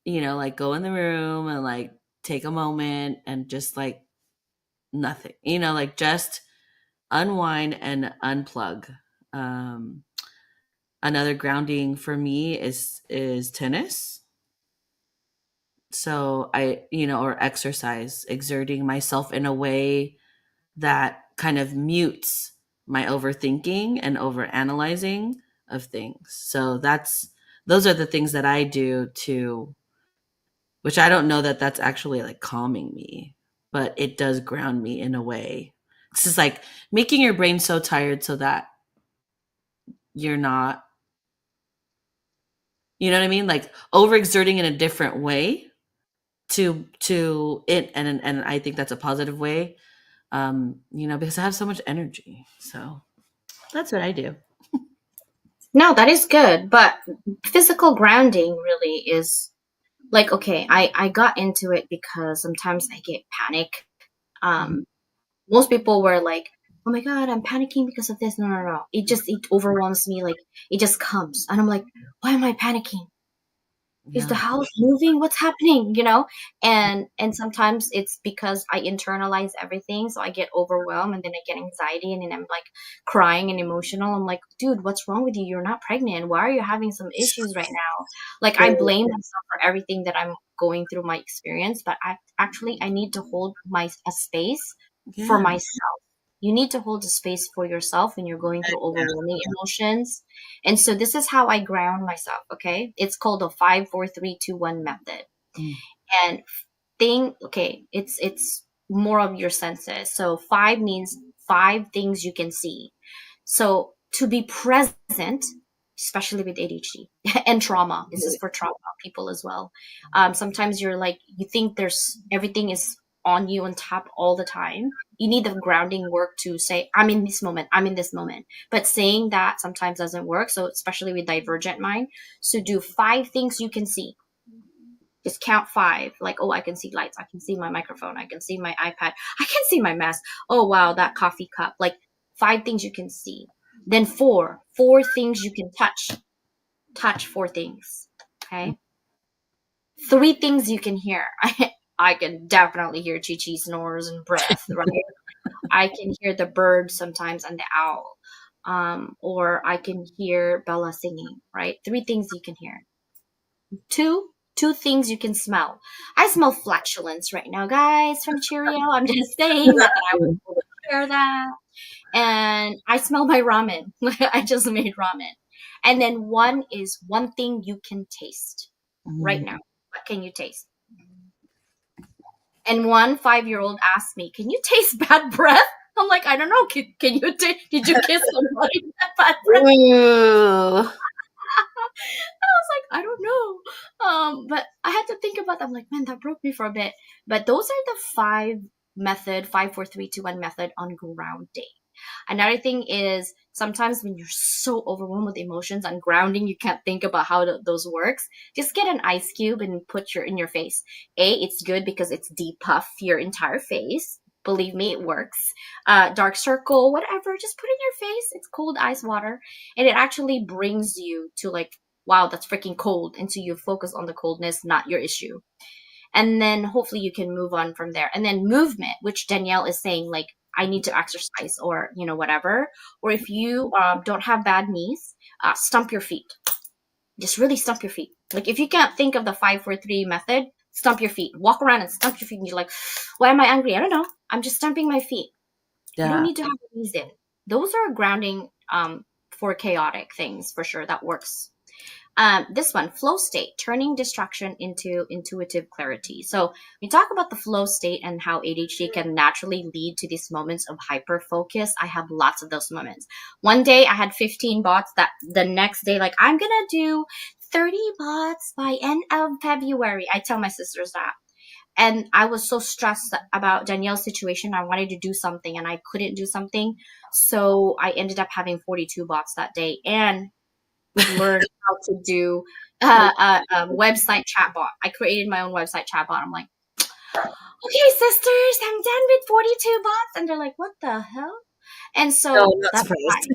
like go in the room and like take a moment and just like nothing, like just unwind and unplug. Um, Another grounding for me is tennis. So or exercise, exerting myself in a way that kind of mutes my overthinking and overanalyzing of things. So those are the things that I do to, which I don't know that that's actually like calming me, but it does ground me in a way. It's just like making your brain so tired so that you're not, you know what I mean? Like overexerting in a different way to it, and I think that's a positive way. Because I have so much energy. So that's what I do. No, that is good. But physical grounding really is like, okay, I got into it because sometimes I get panic. Um, Most people were like, oh my God, I'm panicking because of this. No, no, no. It overwhelms me. Like, it just comes. And I'm like, why am I panicking? is the Yeah. house moving? What's happening? And sometimes it's because I internalize everything, so I get overwhelmed and then I get anxiety and then I'm like crying and emotional. I'm like, dude, what's wrong with you? You're not pregnant. Why are you having some issues right now? Like, I So, blame myself for everything that I'm going through my experience, but I need to hold a space for Yeah. myself. You need to hold a space for yourself when you're going through overwhelming emotions. And so this is how I ground myself, okay? It's called the 5 4 3 2 1 method. Mm. And okay, it's more of your senses. So 5 means 5 things you can see. So to be present, especially with ADHD and trauma, this is for trauma people as well. Sometimes you're like, you think there's everything is on you on top all the time. You need the grounding work to say, I'm in this moment, I'm in this moment. But saying that sometimes doesn't work. So especially with divergent mind. So do 5 things you can see. Just count 5. Like, oh, I can see lights. I can see my microphone. I can see my iPad. I can see my mess. Oh, wow, that coffee cup. Like 5 things you can see. Then 4 things you can touch. Touch 4 things. Okay. 3 things you can hear. I can definitely hear Chi Chi snores and breath, right? I can hear the bird sometimes and the owl. Or I can hear Bella singing, right? 3 things you can hear. Two things you can smell. I smell flatulence right now, guys, from Cheerio. I'm just saying, not that I would share that. And I smell my ramen. I just made ramen. And then one thing you can taste right Mm. now. What can you taste? And one 5-year-old asked me, "Can you taste bad breath?" I'm like, I don't know. Can you taste? Did you kiss somebody with bad breath? Ooh. I was like, I don't know. But I had to think about that. I'm like, man, that broke me for a bit. But those are the 5 4 3 2 1 method on grounding. Another thing is sometimes when you're so overwhelmed with emotions and grounding, you can't think about how those works. Just get an ice cube and put in your face. It's good because it's depuff your entire face. Believe me, it works. Dark circle, whatever, just put it in your face. It's cold ice water, and it actually brings you to like, wow, that's freaking cold, and so you focus on the coldness, not your issue. And then hopefully you can move on from there. And then movement, which Danielle is saying, like, I need to exercise or whatever. Or if you don't have bad knees, stump your feet. Just really stump your feet. Like, if you can't think of the 5 4 3 method, stump your feet. Walk around and stump your feet, and you're like, why am I angry? I don't know, I'm just stumping my feet. You don't Yeah. need to have a reason. Those are grounding for chaotic things, for sure. That works. This one, flow state, turning distraction into intuitive clarity. So we talk about the flow state and how ADHD can naturally lead to these moments of hyper focus. I have lots of those moments. One day I had 15 bots. That the next day, like, I'm gonna do 30 bots by end of February. I tell my sisters that. And I was so stressed about Danielle's situation. I wanted to do something and I couldn't do something. So I ended up having 42 bots that day. And learn how to do website chatbot. I created my own website chatbot. I'm like, okay, sisters, I'm done with 42 bots. And they're like, what the hell? And No, so not that's why, surprised.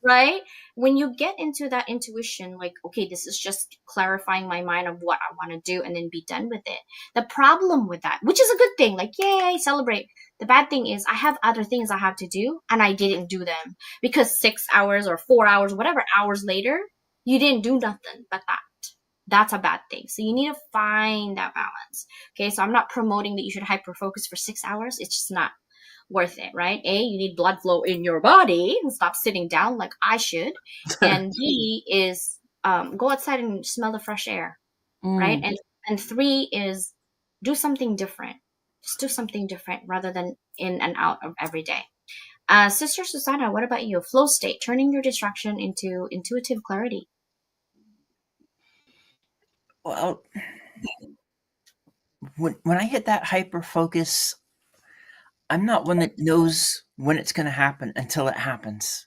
right? When you get into that intuition, like, okay, this is just clarifying my mind of what I want to do and then be done with it. The problem with that, which is a good thing, like, yay, celebrate. The bad thing is I have other things I have to do and I didn't do them because 6 hours or 4 hours, whatever hours later, you didn't do nothing but that. That's a bad thing. So you need to find that balance. Okay, so I'm not promoting that you should hyper focus for 6 hours. It's just not worth it, right? A, you need blood flow in your body and stop sitting down like I should. And B is go outside and smell the fresh air, right? Mm. And 3 is do something different. Just do something different rather than in and out of every day. Sister Susanna, what about you? Flow state, turning your distraction into intuitive clarity. well, when I hit that hyper focus, I'm not one that knows when it's going to happen until it happens.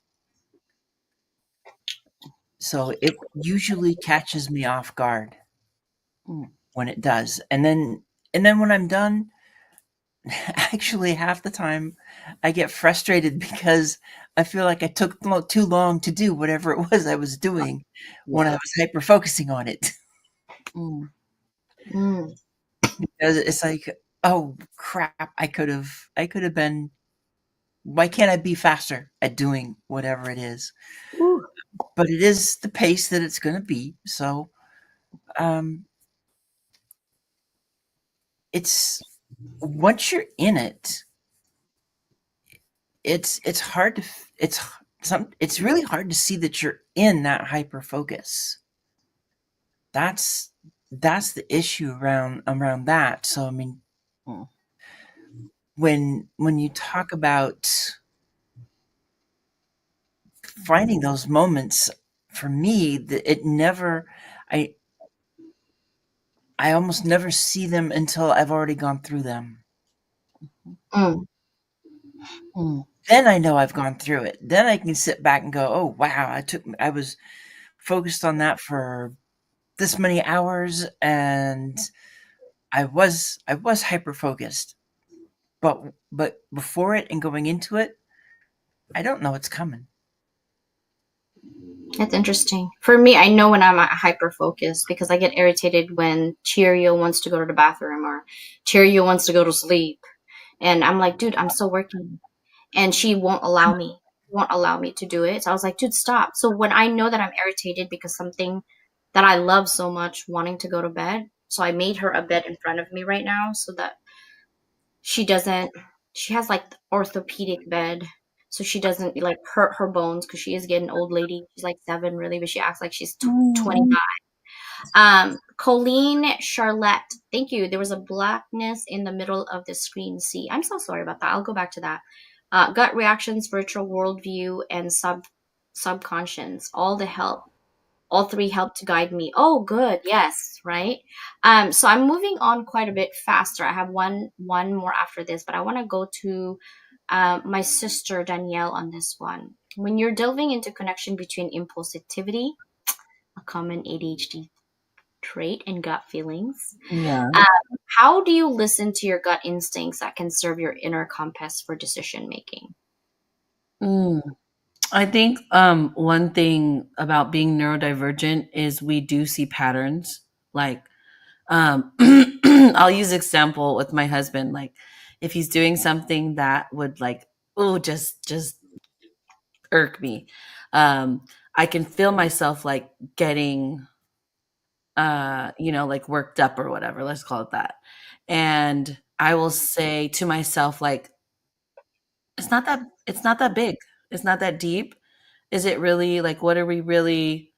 So it usually catches me off guard Mm. when it does. And then when I'm done, actually half the time I get frustrated because I feel like I took too long to do whatever it was I was doing when I Yeah. was hyper focusing on it. Mm. Mm. Because it's like, oh crap, I could have been. Why can't I be faster at doing whatever it is? Ooh. But it is the pace that it's going to be. So um, it's once you're in it, it's hard to it's really hard to see that you're in that hyper focus. That's that's the issue around that. So I mean, Mm. when you talk about finding those moments, for me, it never, I I almost never see them until I've already gone through them. Mm. Mm. Then I know I've gone through it. Then I can sit back and go, "Oh wow, I was focused on that for this many hours, and I was hyper focused." But before it and going into it, I don't know what's coming. That's interesting. For me, I know when I'm hyper focused because I get irritated when Cheerio wants to go to the bathroom or Cheerio wants to go to sleep. And I'm like, dude, I'm still working. And she won't allow me. Won't allow me to do it. So I was like, dude, stop. So when I know that I'm irritated because something that I love so much wanting to go to bed, so I made her a bed in front of me right now so that she doesn't she has like the orthopedic bed so she doesn't like hurt her bones because she is getting old lady. She's like 7 really, but she acts like she's 25. Colleen Charlotte, thank you. There was a blackness in the middle of the screen. See, I'm so sorry about that. I'll go back to that. Gut reactions, virtual worldview, and subconscious. All three help to guide me. Oh, good. Yes, right. So I'm moving on quite a bit faster. I have one more after this, but I want to go to my sister Danielle on this one. When you're delving into connection between impulsivity, a common ADHD trait, and gut feelings, Yeah. uh, how do you listen to your gut instincts that can serve your inner compass for decision making? Mm. I think one thing about being neurodivergent is we do see patterns. Like, I'll use example with my husband. Like, if he's doing something that would like, oh, just irk me, I can feel myself like getting, like worked up or whatever. Let's call it that. And I will say to myself, like, it's not that big. It's not that deep. Is it really like what are we really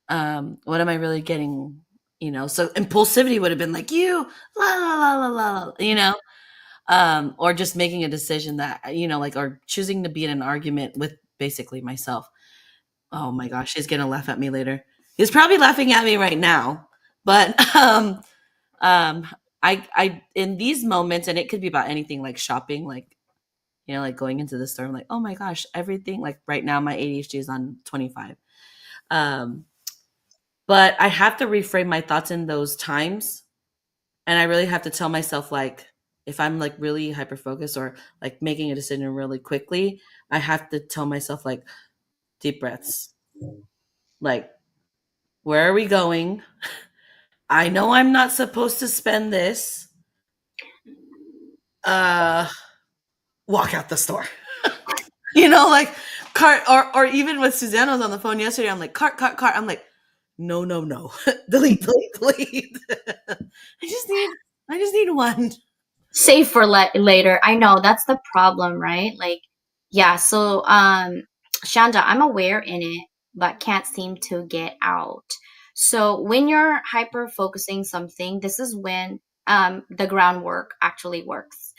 what am I really getting, so impulsivity would have been like you la la la la la, or just making a decision that, like, or choosing to be in an argument with basically myself. Oh my gosh, he's gonna laugh at me later. He's probably laughing at me right now. But um I in these moments, and it could be about anything, like shopping, like, like going into the store, I'm like, oh my gosh, everything, like right now my ADHD is on 25. Um, but I have to reframe my thoughts in those times. And I really have to tell myself, like, if I'm like really hyper focused or like making a decision really quickly, I have to tell myself, like, deep breaths. Like, where are we going? I know I'm not supposed to spend this. Uh, walk out the store. Like cart, or even with Susanna was on the phone yesterday, I'm like, cart, cart, cart. I'm like, no, no, no. Delete, delete, delete. I just need one. Save for later. I know that's the problem, right? Like, yeah. So, Shanda, I'm aware in it, but can't seem to get out. So when you're hyper focusing something, this is when the groundwork actually works.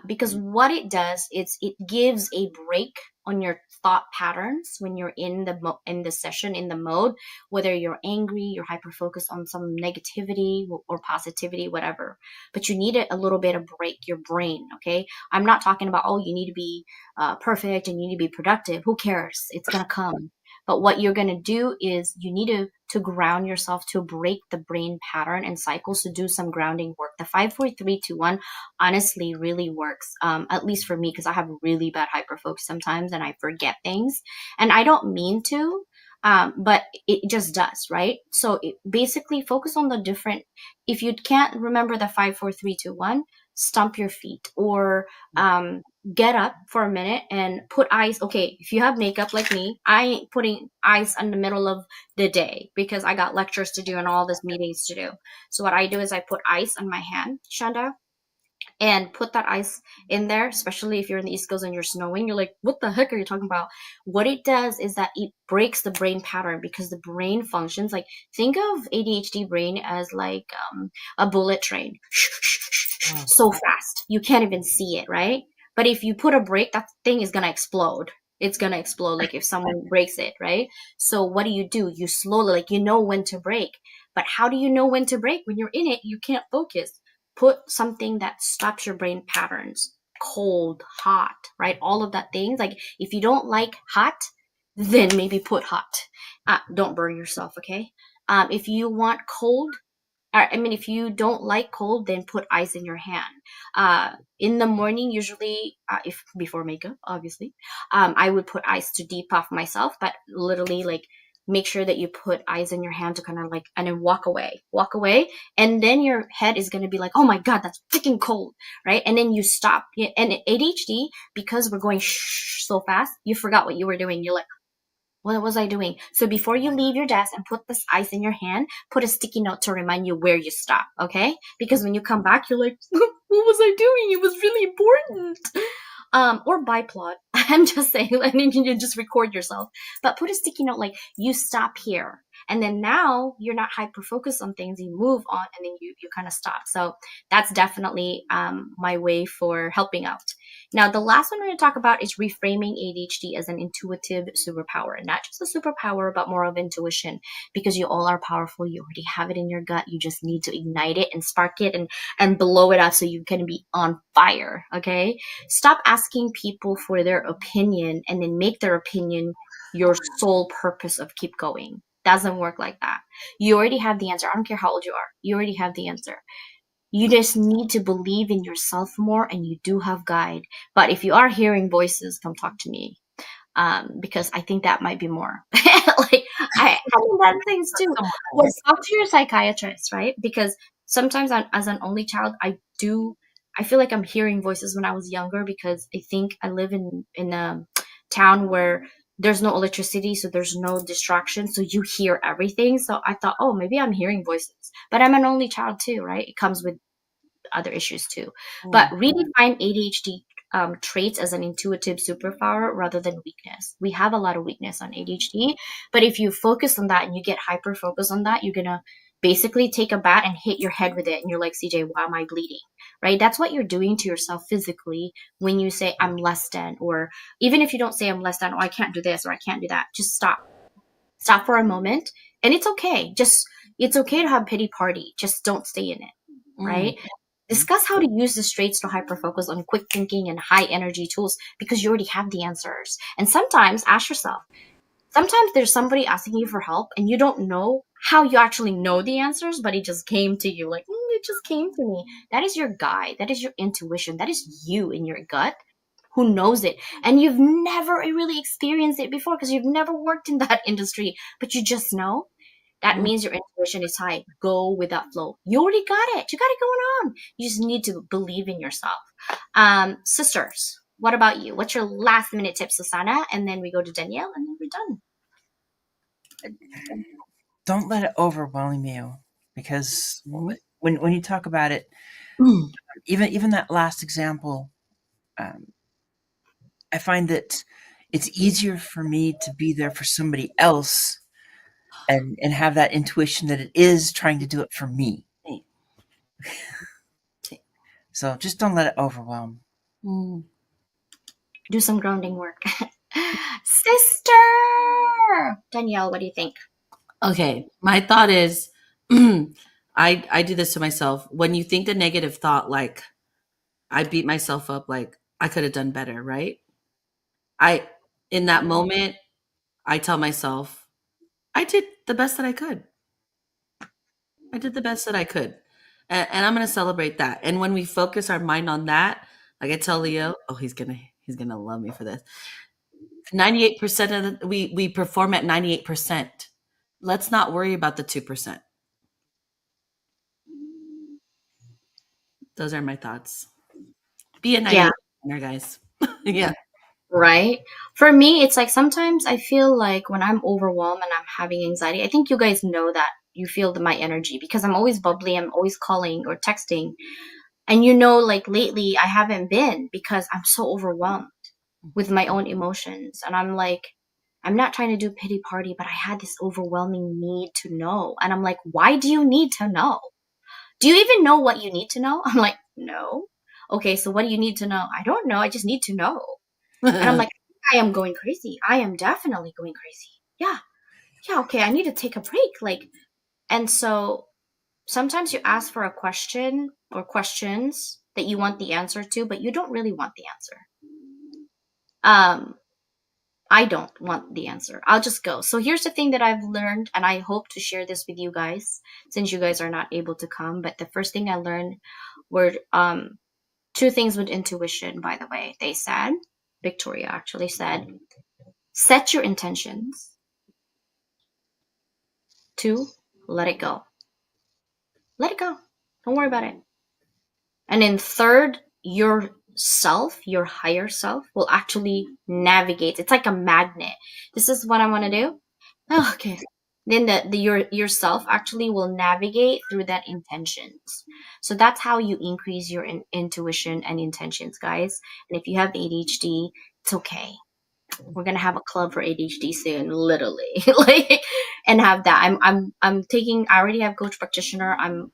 Because what it does is it gives a break on your thought patterns when you're in in the session, in the mode, whether you're angry, you're hyper focused on some negativity or positivity, whatever. But you need a little bit of break your brain. Okay, I'm not talking about, oh, you need to be perfect and you need to be productive. Who cares? It's gonna come. But what you're gonna do is you need to ground yourself, to break the brain pattern and cycles, to do some grounding work. The 5 4 3 2 1 honestly really works, at least for me, because I have really bad hyperfocus sometimes and I forget things, and I don't mean to. but it just does, right? So basically focus on the different. If you can't remember the 5 4 3 2 1, stomp your feet, or get up for a minute and put ice. Okay, if you have makeup like me, I ain't putting ice in the middle of the day because I got lectures to do and all these meetings to do. So what I do is I put ice on my hand, Shanda, and put that ice in there, especially if you're in the East Coast and you're snowing. You're like, what the heck are you talking about? What it does is that it breaks the brain pattern, because the brain functions like, think of ADHD brain as like a bullet train. So fast. You can't even see it, right? But if you put a brake, that thing is going to explode. It's going to explode like if someone breaks it, right? So what do? You slowly, like, you know when to brake. But how do you know when to brake? When you're in it, you can't focus. Put something that stops your brain patterns. Cold, hot, right? All of that things. Like, if you don't like hot, then maybe put hot. Don't burn yourself, okay? If you want cold, I mean, if you don't like cold, then put ice in your hand. In the morning, usually, if before makeup, obviously, I would put ice to depuff myself. But literally, like, make sure that you put ice in your hand to kind of like, and then walk away, and then your head is gonna be like, oh my god, that's freaking cold, right? And then you stop. And ADHD, because we're going so fast, you forgot what you were doing. You're like, what was I doing? So before you leave your desk and put this ice in your hand, put a sticky note to remind you where you stop, okay? Because when you come back, you're like, what was I doing? It was really important. Or biplot. I'm just saying, I mean, you just record yourself. But put a sticky note like, you stop here. And then now you're not hyper focused on things, you move on, and then you kind of stop. So that's definitely my way for helping out. Now, the last one we're going to talk about is reframing ADHD as an intuitive superpower. Not just a superpower, but more of intuition, because you all are powerful. You already have it in your gut. You just need to ignite it and spark it and blow it up so you can be on fire, okay? Stop asking people for their opinion and then make their opinion your sole purpose of keep going. Doesn't work like that. You already have the answer. I don't care how old you are. You already have the answer. You just need to believe in yourself more, and you do have guide. But if you are hearing voices, come talk to me. Because I think that might be more. Like, I have done things too. Well, talk to your psychiatrist, right? Because sometimes as an only child, I feel like I'm hearing voices when I was younger, because I think I live in a town where there's no electricity, so there's no distraction, so you hear everything. So I thought, oh, maybe I'm hearing voices. But I'm an only child too, right? It comes with other issues too. But redefine ADHD traits as an intuitive superpower rather than weakness. We have a lot of weakness on ADHD, but if you focus on that and you get hyper focused on that, you're gonna basically take a bat and hit your head with it, and you're like, CJ, why am I bleeding? Right? That's what you're doing to yourself physically when you say I'm less than, or even if you don't say I'm less than, or I can't do this or I can't do that. Just stop for a moment, and it's okay. It's okay to have pity party. Just don't stay in it, right? Discuss how to use the traits to hyper-focus on quick thinking and high-energy tools, because you already have the answers. And sometimes ask yourself, sometimes there's somebody asking you for help and you don't know how you actually know the answers, but it just came to you. Like, it just came to me. That is your guide. That is your intuition. That is you in your gut who knows it. And you've never really experienced it before because you've never worked in that industry, but you just know. That means your intuition is high. Go with that flow. You already got it. You got it going on. You just need to believe in yourself. Sisters, what about you? What's your last minute tip, Susanna? And then we go to Danielle, and then we're done. Don't let it overwhelm you, because when you talk about it, even that last example, I find that it's easier for me to be there for somebody else and have that intuition that it is trying to do it for me. So just don't let it overwhelm. Do some grounding work. Sister Danielle, what do you think? Okay, my thought is, I do this to myself. When you think the negative thought, like, I beat myself up, like, I could have done better, right? In that moment, I tell myself, I did the best that I could. I did the best that I could. And I'm going to celebrate that. And when we focus our mind on that, like I tell Leo, oh, he's going to love me for this. 98% of we perform at 98%. Let's not worry about the 2%. Those are my thoughts. Be a Yeah. 98%er, guys. Yeah. Right? For me, it's like sometimes I feel like when I'm overwhelmed and I'm having anxiety, I think you guys know that you feel my energy because I'm always bubbly, I'm always calling or texting. And like lately I haven't been because I'm so overwhelmed with my own emotions. And I'm like, I'm not trying to do pity party, but I had this overwhelming need to know. And I'm like, why do you need to know? Do you even know what you need to know? I'm like, no. Okay, so what do you need to know? I don't know. I just need to know. And I'm like, I am going crazy. I am definitely going crazy. Yeah. Yeah. Okay. I need to take a break. And so sometimes you ask for a question or questions that you want the answer to, but you don't really want the answer. I don't want the answer. I'll just go. So here's the thing that I've learned, and I hope to share this with you guys since you guys are not able to come. But the first thing I learned were two things with intuition, by the way. They said, Victoria actually said, set your intentions. 2, let it go. Let it go. Don't worry about it. And then 3rd, your higher self will actually navigate. It's like a magnet. This is what I want to do. Oh, okay. Then yourself actually will navigate through that intentions. So that's how you increase your intuition and intentions, guys. And if you have ADHD, it's okay. We're gonna have a club for ADHD soon, literally, and have that. I'm taking. I already have coach practitioner. I'm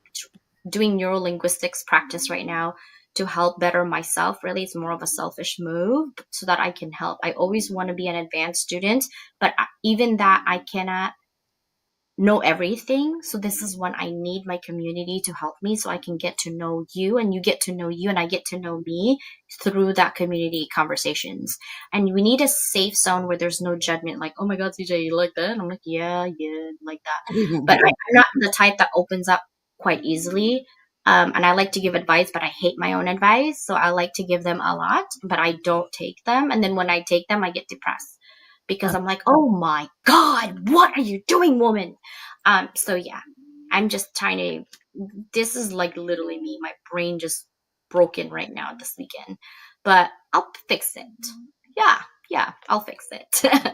doing neurolinguistics practice right now to help better myself. Really, it's more of a selfish move so that I can help. I always want to be an advanced student, but even that I cannot know everything. So this is when I need my community to help me so I can get to know you and you get to know you and I get to know me through that community conversations. And we need a safe zone where there's no judgment like, oh my God, CJ, you like that? And I'm like, yeah, like that. But I'm not the type that opens up quite easily. And I like to give advice, but I hate my own advice. So I like to give them a lot, but I don't take them. And then when I take them, I get depressed because I'm like, oh my God, what are you doing, woman? So yeah, I'm just trying to, this is like literally me. My brain just broken right now this weekend, but I'll fix it. Yeah, I'll fix it.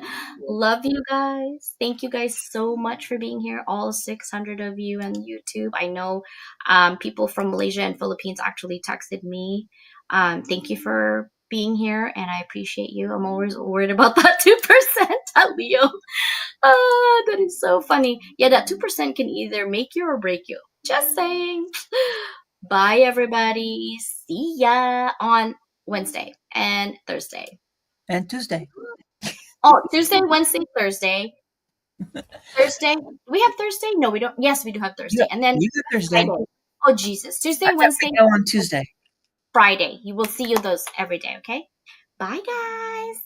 Love you guys. Thank you guys so much for being here. All 600 of you on YouTube. I know people from Malaysia and Philippines actually texted me. Thank you for being here and I appreciate you. I'm always worried about that 2%, Leo. That is so funny. Yeah, that 2% can either make you or break you. Just saying. Bye, everybody. See ya on Wednesday and Thursday. And Tuesday. Oh, Tuesday, Wednesday, Thursday. Thursday. We have Thursday? No, we don't. Yes, we do have Thursday. And then You got Thursday. Friday. Oh, Jesus. Tuesday, I thought Wednesday, we go on Tuesday. Friday. You will see you those every day, okay? Bye, guys.